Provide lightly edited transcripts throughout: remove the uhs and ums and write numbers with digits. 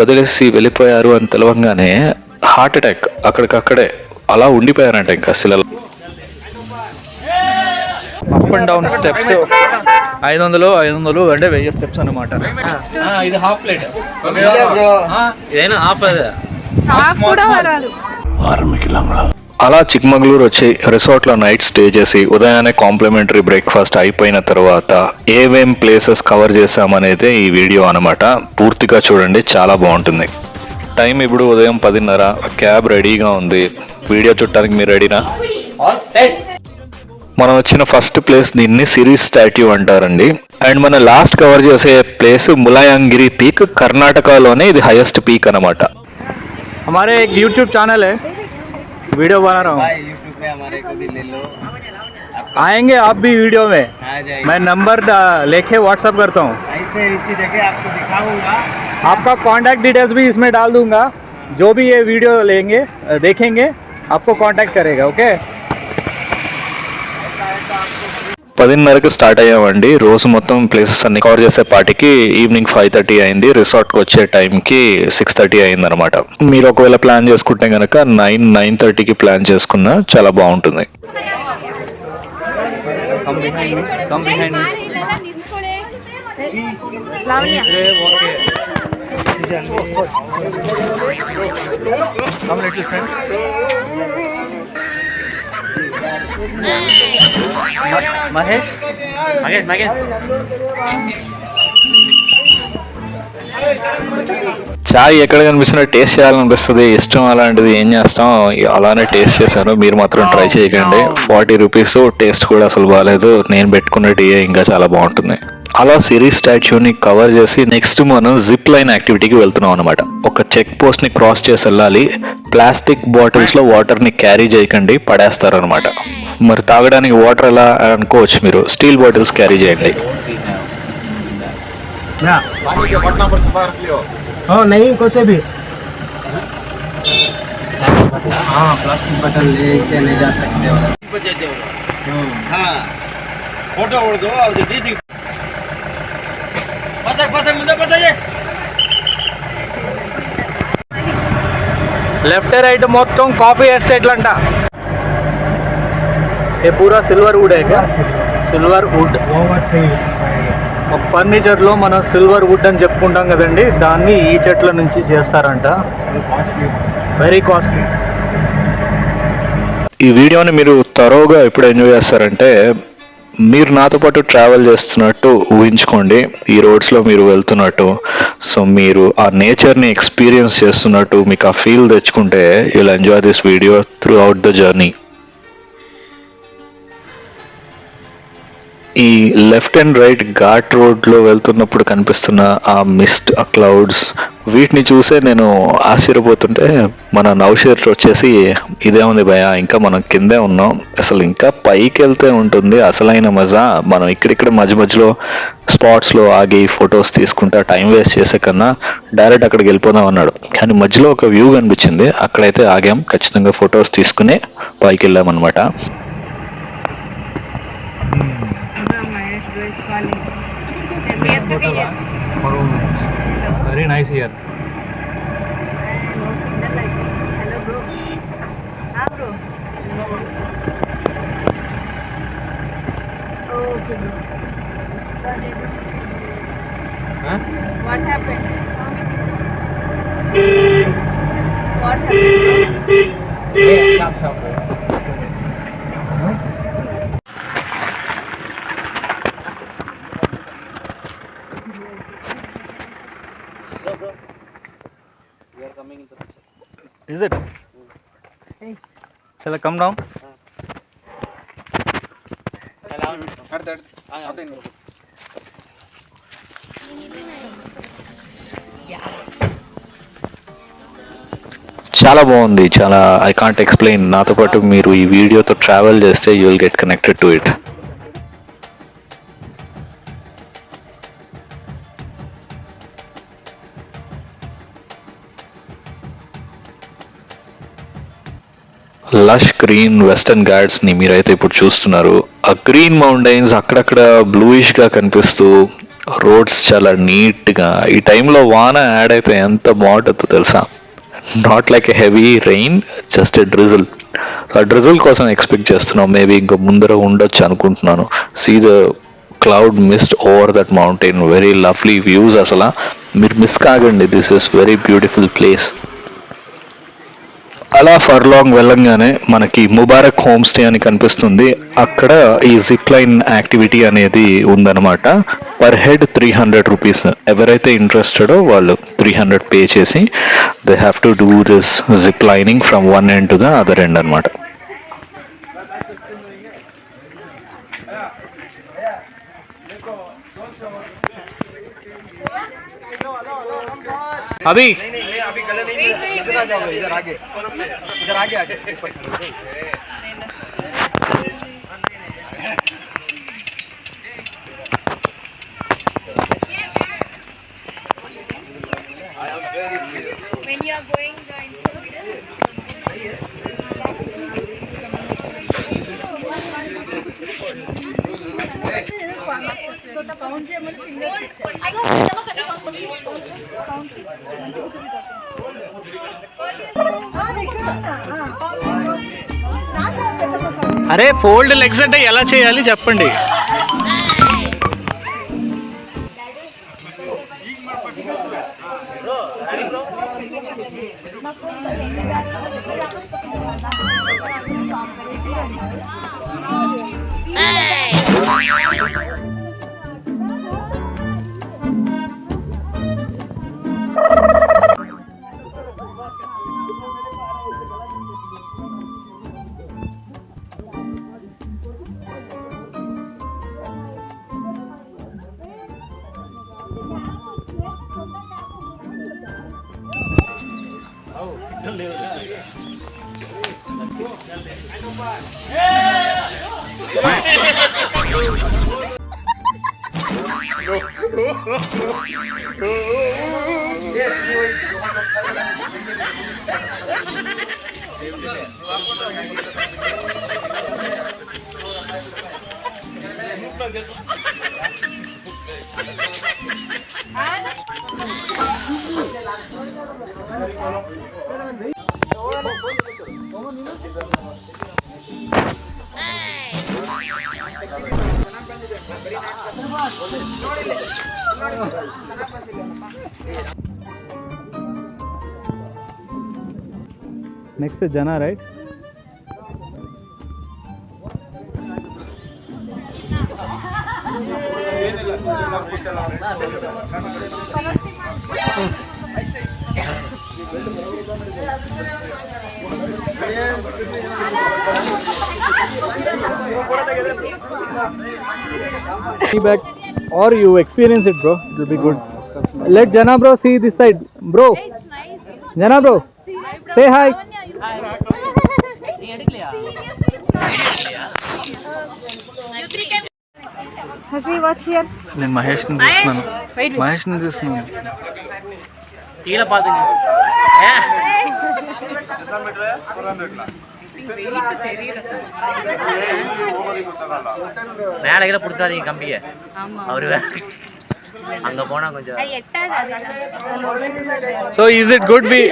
వదిలేసి వెళ్ళిపోయారు అని తెలవంగానే హార్ట్ అటాక్ అక్కడికక్కడే అలా ఉండిపోయారంట ఇంకా శిలలో. అప్ అండ్ డౌన్ స్టెప్స్ 500 అంటే 1000 స్టెప్స్ అనమాట. ఇది హాఫ్ ప్లేట్, ఇదైనా హాఫ్. అలా చిక్మగళూరు వచ్చి రిసార్ట్లో నైట్ స్టే చేసి ఉదయాన్నే కాంప్లిమెంటరీ బ్రేక్ఫాస్ట్ అయిపోయిన తర్వాత ఏమేం ప్లేసెస్ కవర్ చేసామనేదే ఈ వీడియో అనమాట. పూర్తిగా చూడండి, చాలా బాగుంటుంది. టైం ఇప్పుడు ఉదయం 10:30. క్యాబ్ రెడీగా ఉంది. వీడియో చూడటానికి మీరు రెడీనా? మనం వచ్చిన ఫస్ట్ ప్లేస్ దీన్ని సిరీస్ స్టాట్యూ అంటారండి. అండ్ మన లాస్ట్ కవర్ చేసే ప్లేస్ ములాయంగిరి పీక్, కర్ణాటకలోనే ఇది హైయెస్ట్ పీక్ అనమాట. हमारे एक यूट्यूब चैनल है, वीडियो बना रहा हूँ, यूट्यूब पे हमारे को भी ले लो, आएंगे आप भी वीडियो में, मैं नंबर लेके व्हाट्सअप करता हूँ, ऐसे इसी जगह आपको दिखाऊंगा, आपका कांटेक्ट डिटेल्स भी इसमें डाल दूंगा. जो भी ये वीडियो लेंगे देखेंगे आपको कांटेक्ट करेगा. ओके. 10:30కి స్టార్ట్ అయ్యామండి. రోజు మొత్తం ప్లేసెస్ అన్ని కవర్ చేసే పాటికి ఈవినింగ్ 5:30 అయింది. రిసార్ట్కి వచ్చే టైంకి 6:30 అయింది అనమాట. మీరు ఒకవేళ ప్లాన్ చేసుకుంటే కనుక 9:30కి ప్లాన్ చేసుకున్నా చాలా బాగుంటుంది. మహేష్ చాయ్ ఎక్కడ కనిపిస్తున్నా టేస్ట్ చేయాలనిపిస్తుంది. ఇష్టం అలాంటిది ఏం చేస్తాం, అలానే టేస్ట్ చేశాను. మీరు మాత్రం ట్రై చేయకండి. 40 రూపీస్. టేస్ట్ కూడా అసలు బాగాలేదు. నేను పెట్టుకున్న టీ ఇంకా చాలా బాగుంటుంది. అలా సిరీస్ స్టాచ్యూని కవర్ చేసి నెక్స్ట్ మనం జిప్ లైన్ యాక్టివిటీకి వెళ్తున్నాం అనమాట. ఒక చెక్ పోస్ట్ ని క్రాస్ చేసి వెళ్ళాలి. ప్లాస్టిక్ బాటిల్స్ లో వాటర్ ని క్యారీ చేయకండి, పడేస్తారు అనమాట. మరి తాగడానికి వాటర్ ఎలా అనుకోవచ్చు మీరు, స్టీల్ బాటిల్స్ క్యారీ చేయండి. नहीं कोसे भी प्लास्टिक बोतल लेके ले जा सकते हो. फोटो उड़ दो और दीदी लेफ्ट राइट మొత్తం కాఫీ ఎస్టేట్లంట. ये पूरा सिल्वर वुड है क्या? सिल्वर वुड ఒక ఫర్నిచర్లో మనం సిల్వర్ వుడ్ అని చెప్పుకుంటాం కదండి, దాన్ని ఈ చెట్ల నుంచి చేస్తారంట. Very costly. ఈ వీడియోని మీరు తరోగా ఎప్పుడు ఎంజాయ్ చేస్తారంటే, మీరు నాతో పాటు ట్రావెల్ చేస్తున్నట్టు ఊహించుకోండి. ఈ రోడ్స్లో మీరు వెళ్తున్నట్టు, సో మీరు ఆ నేచర్ని ఎక్స్పీరియన్స్ చేస్తున్నట్టు మీకు ఆ ఫీల్ తెచ్చుకుంటే you'll enjoy this video through out the journey. ఈ లెఫ్ట్ అండ్ రైట్ ఘాట్ రోడ్లో వెళ్తున్నప్పుడు కనిపిస్తున్న ఆ మిస్ట్, ఆ క్లౌడ్స్, వీటిని చూసే నేను ఆశ్చర్యపోతుంటే మన నౌషేర్ వచ్చేసి ఇదేముంది భయ, ఇంకా మనం కిందే ఉన్నాం, అసలు ఇంకా పైకి వెళ్తే ఉంటుంది అసలైన మజా. మనం ఇక్కడిక్కడ మధ్య మధ్యలో స్పాట్స్లో ఆగి ఫొటోస్ తీసుకుంటా టైం వేస్ట్ చేసే కన్నా డైరెక్ట్ అక్కడికి వెళ్ళిపోదాం అన్నాడు. కానీ మధ్యలో ఒక వ్యూ కనిపించింది, అక్కడైతే ఆగాం. ఖచ్చితంగా ఫొటోస్ తీసుకుని పైకి వెళ్ళామన్నమాట. Very nice here. Hello bro. Bro. Okay bro. What happened? What happened? Stop. We are coming in the picture. Is it? Hey. Shall I come down? చాలా బాగుంది, చాలా ఐ కాంట్ ఎక్స్ప్లెయిన్. నాతో పాటు మీరు ఈ వీడియోతో ట్రావెల్ చేస్తే you will get connected to it. Lush green western Ghats ని మీరైతే ఇప్పుడు చూస్తున్నారు. ఆ గ్రీన్ మౌంటైన్స్ అక్కడక్కడ బ్లూయిష్ గా కనిపిస్తూ రోడ్స్ చాలా నీట్గా, ఈ టైంలో వాన యాడ్ అయితే ఎంత బాగుంటుందో తెలుసా. Not like a heavy rain, just a drizzle. So ఆ డ్రిజిల్ కోసం ఎక్స్పెక్ట్ చేస్తున్నాం, మేబీ ఇంకా ముందర ఉండొచ్చు అనుకుంటున్నాను. See the cloud mist over that mountain, very lovely views. అసలు మీరు మిస్ కాకండి, this is very beautiful place. అలా ఫర్ లాంగ్ వెళ్ళంగానే మనకి ముబారక్ హోమ్ స్టే అని కనిపిస్తుంది. అక్కడ ఈ జిప్ లైన్ యాక్టివిటీ అనేది ఉందన్నమాట. Per head 300 rupees. ఎవరైతే ఇంట్రెస్టెడో వాళ్ళు 300 పే చేసి they have to do this zip lining from one end to the other end అనమాట. అభి When you are going అరే ఫోల్డ్ లెగ్స్ అంటే ఎలా చేయాలి చెప్పండి. నెక్స్ట్ జనా right. Back or you experience it, bro. It will be good. Let Jana bro see this side, bro. Jana bro, say hi. Hashi, watch here. నేను మహేష్ని చూస్తున్నాను. మహేష్ని చూస్తున్నాను. తీల పాదుని மேலே கீழே பிடிக்காதீங்க கம்பியை அவரு அங்க போனா கொஞ்சம். So is it good we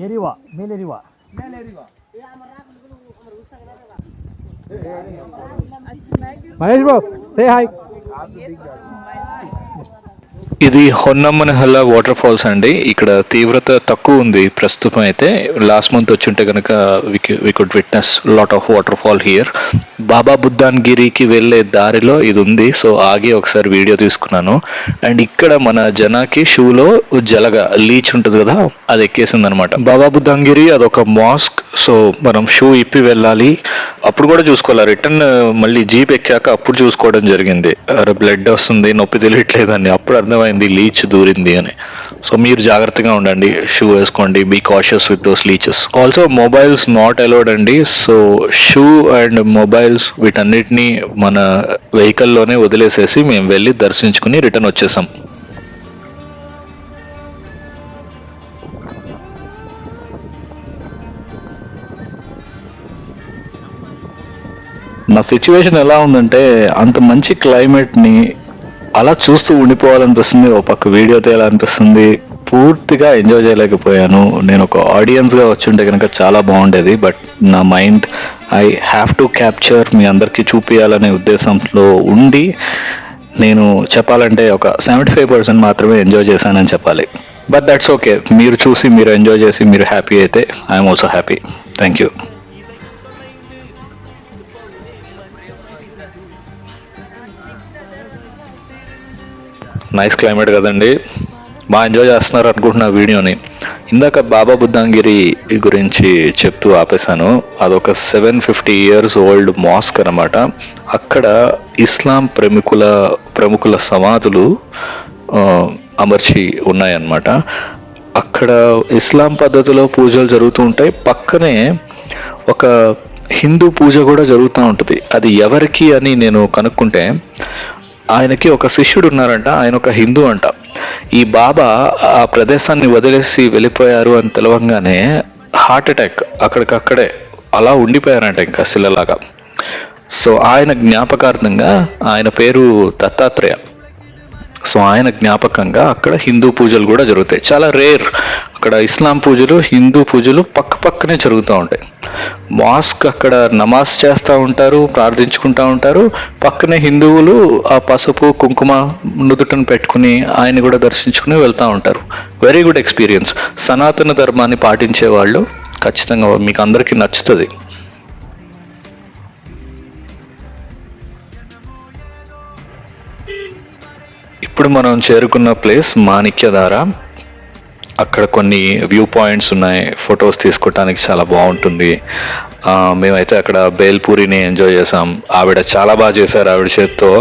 Eriva, Mel Eriva. Mahesh bro, say hi. ఇది హొన్నమ్మనహల్ల వాటర్ ఫాల్స్ అండి. ఇక్కడ తీవ్రత తక్కువ ఉంది ప్రస్తుతం అయితే. లాస్ట్ మంత్ వచ్చి ఉంటే కనుక we could witness lot of water fall here. బాబా బుద్ధాన్ గిరికి వెళ్ళే దారిలో ఇది ఉంది. సో ఆగి ఒకసారి వీడియో తీసుకున్నాను. అండ్ ఇక్కడ మన జనాకి షూలో జలగా లీచ్ ఉంటుంది కదా, అది ఎక్కేసింది అనమాట. బాబా బుద్ధాన్ గిరి అదొక మాస్క్. సో మనం షూ ఇప్పి వెళ్ళాలి. అప్పుడు కూడా చూసుకోవాలి, రిటర్న్ మళ్ళీ జీప్ ఎక్కాక అప్పుడు చూసుకోవడం జరిగింది. బ్లడ్ వస్తుంది, నొప్పి తెలియట్లేదని. అప్పుడు అర్థమైంది లీచ్ దూరింది అని. సో మీరు జాగ్రత్తగా ఉండండి, షూ వేసుకోండి, be cautious with those leeches. Also mobiles not allowed అండి. సో షూ అండ్ మొబైల్స్ వీటన్నిటిని మన వెహికల్లోనే వదిలేసేసి మేము వెళ్ళి దర్శించుకుని రిటర్న్ వచ్చేసాం. నా సిచ్యువేషన్ ఎలా ఉందంటే, అంత మంచి క్లైమేట్ని అలా చూస్తూ ఉండిపోవాలనిపిస్తుంది, ఒక పక్క వీడియో తీయాలనిపిస్తుంది. పూర్తిగా ఎంజాయ్ చేయలేకపోయాను. నేను ఒక ఆడియన్స్గా వచ్చి ఉంటే కనుక చాలా బాగుండేది. బట్ నా mind I have to capture, మీ అందరికీ చూపించాలనే ఉద్దేశంలో ఉండి నేను చెప్పాలంటే ఒక 75% మాత్రమే ఎంజాయ్ చేశానని చెప్పాలి. But that's okay. మీరు చూసి మీరు ఎంజాయ్ చేసి మీరు హ్యాపీ అయితే I'm also happy. Thank you. Nice climate కదండి, బాగా ఎంజాయ్ చేస్తున్నారు అనుకుంటున్నా వీడియోని. ఇందాక బాబా బుద్ధాంగిరి గురించి చెప్తూ ఆపేశాను. అదొక 750 years ఓల్డ్ మాస్క్ అనమాట. అక్కడ ఇస్లాం ప్రముఖుల సమాధులు అమర్చి ఉన్నాయన్నమాట. అక్కడ ఇస్లాం పద్ధతిలో పూజలు జరుగుతూ ఉంటాయి. పక్కనే ఒక హిందూ పూజ కూడా జరుగుతూ ఉంటుంది. అది ఎవరికి అని నేను కనుక్కుంటే, ఆయనకి ఒక శిష్యుడు ఉన్నారంట, ఆయన ఒక హిందూ అంట. ఈ బాబా ఆ ప్రదేశాన్ని వదిలేసి వెళ్ళిపోయారు అని తెలవంగానే హార్ట్ అటాక్ అక్కడికక్కడే అలా ఉండిపోయారంట, ఇంకా శిలలాగా. సో ఆయన జ్ఞాపకార్థంగా, ఆయన పేరు దత్తాత్రేయ, సో ఆయన జ్ఞాపకంగా అక్కడ హిందూ పూజలు కూడా జరుగుతాయి. చాలా రేర్, అక్కడ ఇస్లాం పూజలు హిందూ పూజలు పక్కనే జరుగుతూ ఉంటాయి. మాస్క్ అక్కడ నమాజ్ చేస్తూ ఉంటారు, ప్రార్థించుకుంటూ ఉంటారు. పక్కనే హిందువులు ఆ పసుపు కుంకుమ నుదుటను పెట్టుకుని ఆయన కూడా దర్శించుకుని వెళ్తూ ఉంటారు. Very good experience. సనాతన ధర్మాన్ని పాటించే వాళ్ళు ఖచ్చితంగా మీకు అందరికీ నచ్చుతుంది. ఇప్పుడు మనం చేరుకున్న ప్లేస్ మాణిక్యధార. అక్కడ కొన్ని వ్యూ పాయింట్స్ ఉన్నాయి, ఫొటోస్ తీసుకోవటానికి చాలా బాగుంటుంది. మేమైతే అక్కడ బేల్పూరిని ఎంజాయ్ చేసాం. ఆవిడ చాలా బాగా చేశారు. ఆవిడ చేత్తో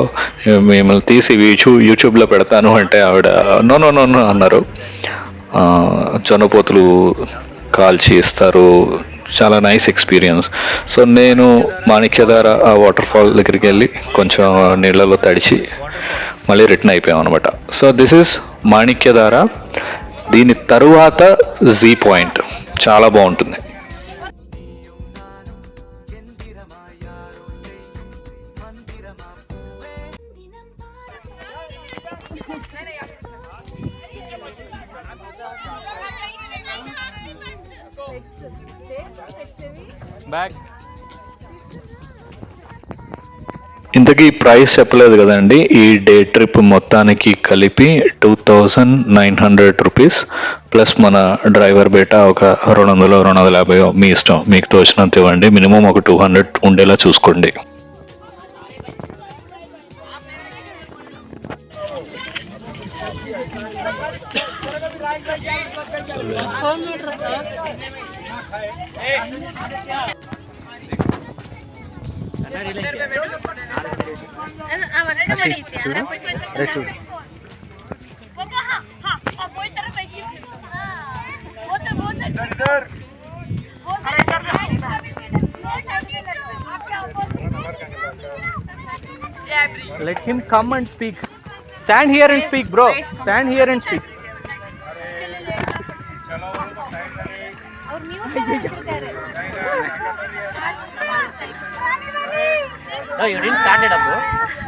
మిమ్మల్ని తీసి యూట్యూబ్లో పెడతాను అంటే ఆవిడ నో అన్నారు. జొన్నపోతులు కాల్చి ఇస్తారు, చాలా నైస్ ఎక్స్పీరియన్స్. సో నేను మాణిక్యధార ఆ వాటర్ ఫాల్ దగ్గరికి వెళ్ళి కొంచెం నీళ్ళలో తడిచి మళ్ళీ రిటర్న్ అయిపోయాం అనమాట. So this is Manikyadhara. దీని తరువాత జీ పాయింట్ చాలా బాగుంటుంది. ఇంతకీ ప్రైస్ చెప్పలేదు కదండి. ఈ డే ట్రిప్ మొత్తానికి కలిపి 2900 రూపీస్ ప్లస్ మన డ్రైవర్ బేటా ఒక 200-250 మీ ఇష్టం, మీకు తోచినంత ఇవ్వండి. మినిమం ఒక 200 ఉండేలా చూసుకోండి. Let him come and speak. Stand here and speak, bro. Stand here and speak. No, you didn't start it up, bro.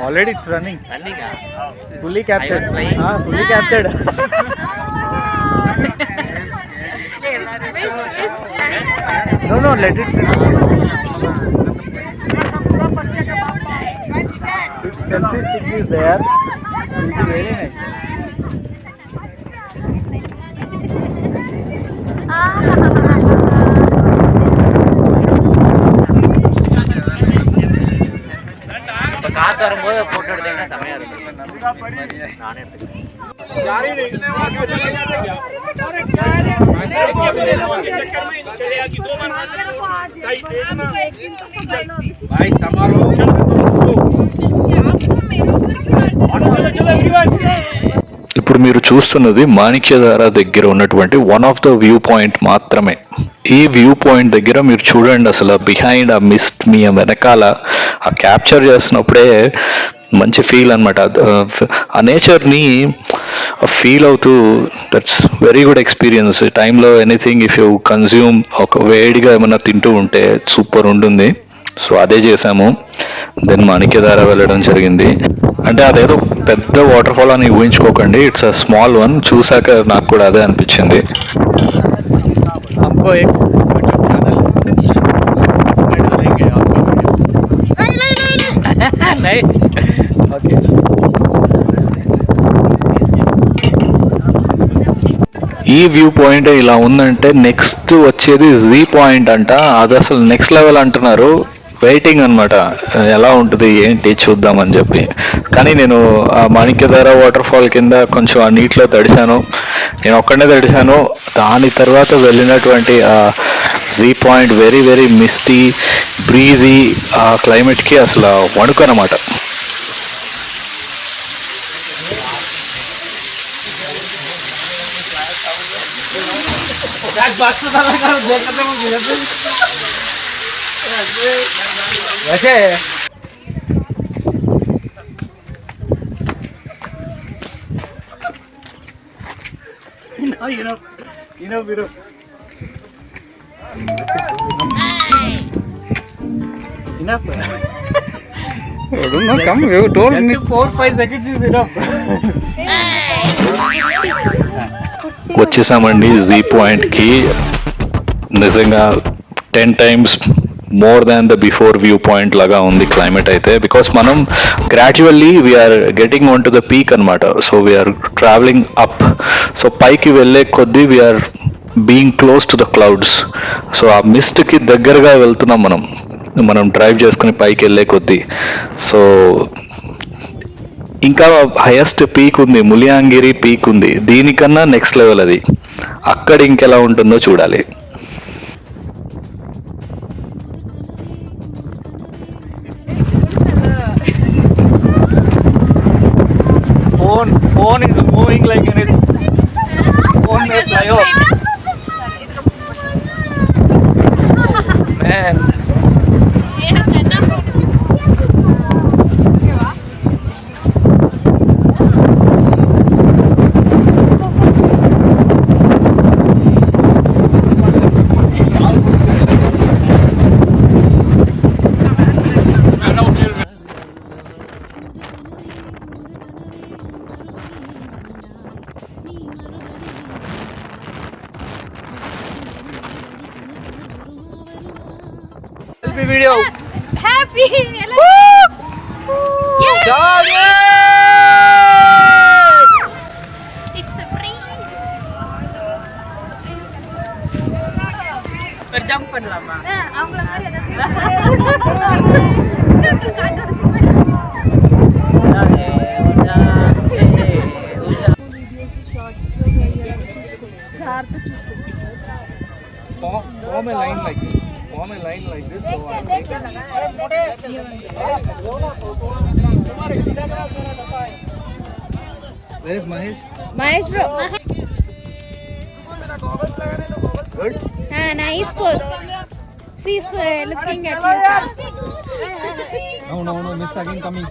Already it's running. Running, Fully captured. I was flying. Fully captured. No, let it. Selfie stick is there. It will be very nice. இப்போ காற்று வரும்போது photo எடுத்தீங்கன்னா செமையாக இருக்கும். நானே எடுத்துக்கிறேன். ఇప్పుడు మీరు చూస్తున్నది మాణిక్యధార దగ్గర ఉన్నటువంటి one of the view point మాత్రమే. ఈ వ్యూ పాయింట్ దగ్గర మీరు చూడండి, అసలు బిహైండ్ ఆ మిస్ట్ మీ వెనకాల ఆ క్యాప్చర్ చేస్తున్నప్పుడే మంచి ఫీల్ అనమాట. ఆ నేచర్ని ఫీల్ అవుతూ, దట్స్ వెరీ గుడ్ ఎక్స్పీరియన్స్. టైంలో ఎనీథింగ్ ఇఫ్ యూ కన్జ్యూమ్, ఒక వేడిగా ఏమైనా తింటూ ఉంటే సూపర్ ఉంటుంది. సో అదే చేసాము. దెన్ మాణిక్యధార వెళ్ళడం జరిగింది. అంటే అదేదో పెద్ద వాటర్ ఫాల్ అని ఊహించుకోకండి, ఇట్స్ అ స్మాల్ వన్. చూసాక నాకు కూడా అదే అనిపించింది. हमको एक यूट्यूब चैनल उसमें डालेंगे आपका वीडियो। नहीं ओके। ఈ వ్యూ పాయింట్ ఇలా ఉందంటే నెక్స్ట్ వచ్చేది జీ పాయింట్ అంట. అది అసలు నెక్స్ట్ లెవెల్ అంటున్నారు. వెయిటింగ్ అనమాట, ఎలా ఉంటుంది ఏంటి చూద్దామని చెప్పి. కానీ నేను ఆ మాణిక్యధార వాటర్ ఫాల్ కింద కొంచెం ఆ నీటిలో తడిశాను. నేను ఒక్కడనే తడిశాను. దాని తర్వాత వెళ్ళినటువంటి ఆ G point very very misty, breezy, ఆ క్లైమేట్కి అసలు వణుకు అనమాట. वैसे enough. I don't know. Come, you told me 4-5 seconds is enough. వచ్చేసామండి జీ పాయింట్కి. నిజంగా 10 times more than the before view point లాగా ఉంది క్లైమేట్ అయితే. బికాస్ మనం gradually we are getting on to the peak అనమాట. So we are travelling up. So పైకి వెళ్ళే కొద్దీ we are being close to the clouds. So ఆ మిస్ట్కి దగ్గరగా వెళ్తున్నాం మనం డ్రైవ్ చేసుకుని పైకి వెళ్ళే కొద్దీ. సో ఇంకా హైయెస్ట్ పీక్ ఉంది, ములియాంగిరి పీక్ ఉంది. దీనికన్నా నెక్స్ట్ లెవెల్ అది. అక్కడ ఇంకెలా ఉంటుందో చూడాలి. Phone is moving like anything. Phone may fly off. Man. Selfie video. Happy! Yes! It's a free. jump பண்ணலாமா? அவங்கள மாதிரி Form a line like this. Form a line like this. So I'll take it. Where is Mahesh? Mahesh bro. Good. Nice pose. She's looking at you. No, Miss again coming.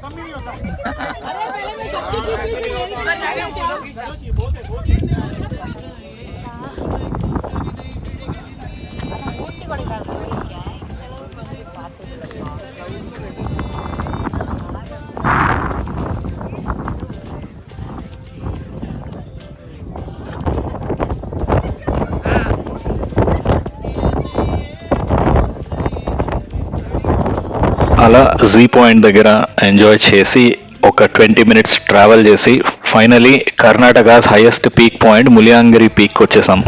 అలా G point దగ్గర enjoy చేసి ఒక 20 minutes travel చేసి finally Karnataka's highest peak point Mullayanagiri peak వచ్చేసాం.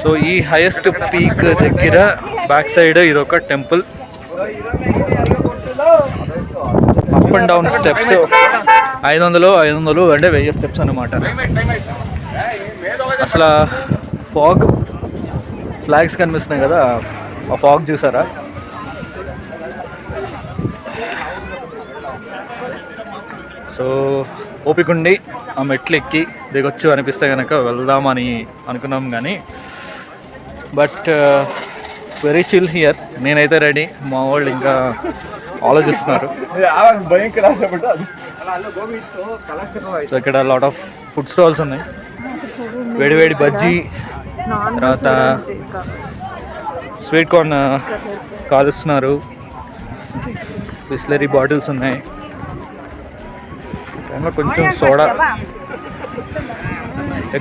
So ఈ highest peak దగ్గర back side ఇది ఒక temple. Up and down steps 500 అంటే 1000 స్టెప్స్ అన్నమాట. అసలు ఫాగ్ ఫ్లాగ్స్ కనిపిస్తున్నాయి కదా, ఆ ఫాగ్ చూసారా? సో ఓపిక ఉండి ఆ మెట్లు ఎక్కి దిగొచ్చు అనిపిస్తే కనుక వెళ్దామని అనుకున్నాం కానీ బట్ వెరీ చిల్ హియర్. నేనైతే రెడీ, మా వాళ్ళు ఇంకా ఆలోచిస్తున్నారు. సో ఇక్కడ లాట్ ఆఫ్ ఫుడ్ స్టాల్స్ ఉన్నాయి. వేడివేడి బజ్జీ, తర్వాత స్వీట్ కార్న్ కాలుస్తున్నారు, బిస్లరీ బాటిల్స్ ఉన్నాయి, కొంచెం సోడా.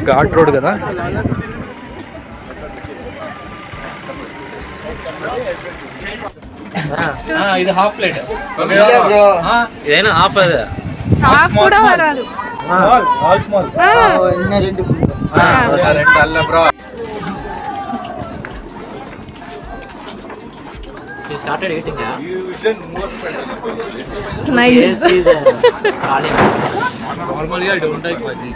ఘాట్ రోడ్ కదా. ఇది హాఫ్ ప్లేట్, ఇదైనా హాఫ్. అదే కూడా వరాదు. Small You started eating, yeah? It's nice. Normally I don't like bhaji.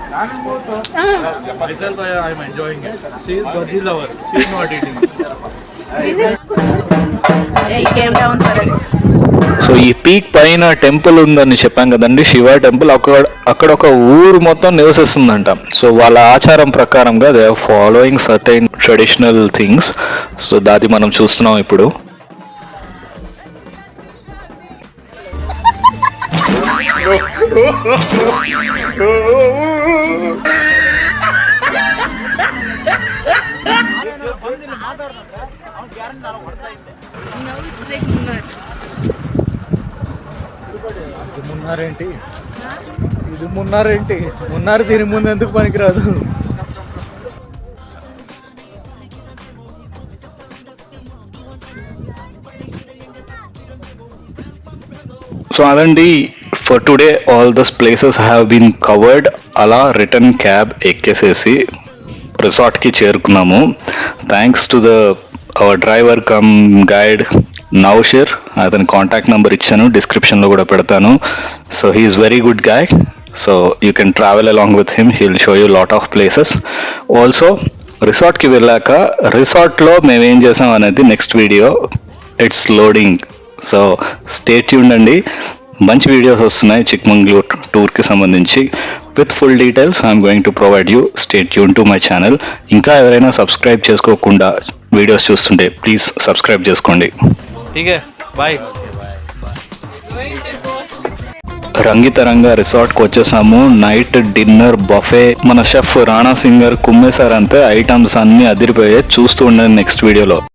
Myself I am enjoying it. She is bhaji lover. She is not eating. He came down for us. So ఈ peak పైన temple ఉందని చెప్పాం కదండి, Shiva temple. అక్కడ ఒక ఊరు మొత్తం నివసిస్తుందంట. So వాళ్ళ ఆచారం ప్రకారంగా they are following certain traditional things. So దాది మనం చూస్తున్నాం ఇప్పుడు. మున్నారేంటి, ఇది మున్నారేంటి, మున్నారు దీని ముందు ఎందుకు పనికిరాదు. సో అదండి for today. All these places have been covered. అలా రిటర్న్ క్యాబ్ ఎక్కేసేసి రిసార్ట్కి చేరుకున్నాము. Thanks to the our driver cum guide Naushar. అతని కాంటాక్ట్ నెంబర్ ఇచ్చాను, డిస్క్రిప్షన్లో కూడా పెడతాను. So he is very good guide. So you can travel along with him. He will show you lot of places. Also రిసార్ట్కి వెళ్ళాక రిసార్ట్లో మేము ఏం చేసాం అనేది next video. It's loading. So stay tuned అండి. మంచి వీడియోస్ వస్తున్నాయి చిక్మంగళూరు టూర్కి సంబంధించి. With full details I'm going to provide you. Stay tune to my channel. ఇంకా ఎవరైనా సబ్స్క్రైబ్ చేసుకోకుండా వీడియోస్ చూస్తుంటే ప్లీజ్ సబ్స్క్రైబ్ చేసుకోండి. బాయ్. రంగితరంగా రిసార్ట్కి వచ్చేసాము. Night dinner buffet. మన షెఫ్ రాణా సింగర్ కుమ్మేశారంతే. ఐటమ్స్ అన్నీ అదిరిపోయాయి. చూస్తూ ఉండండి నెక్స్ట్ వీడియోలో.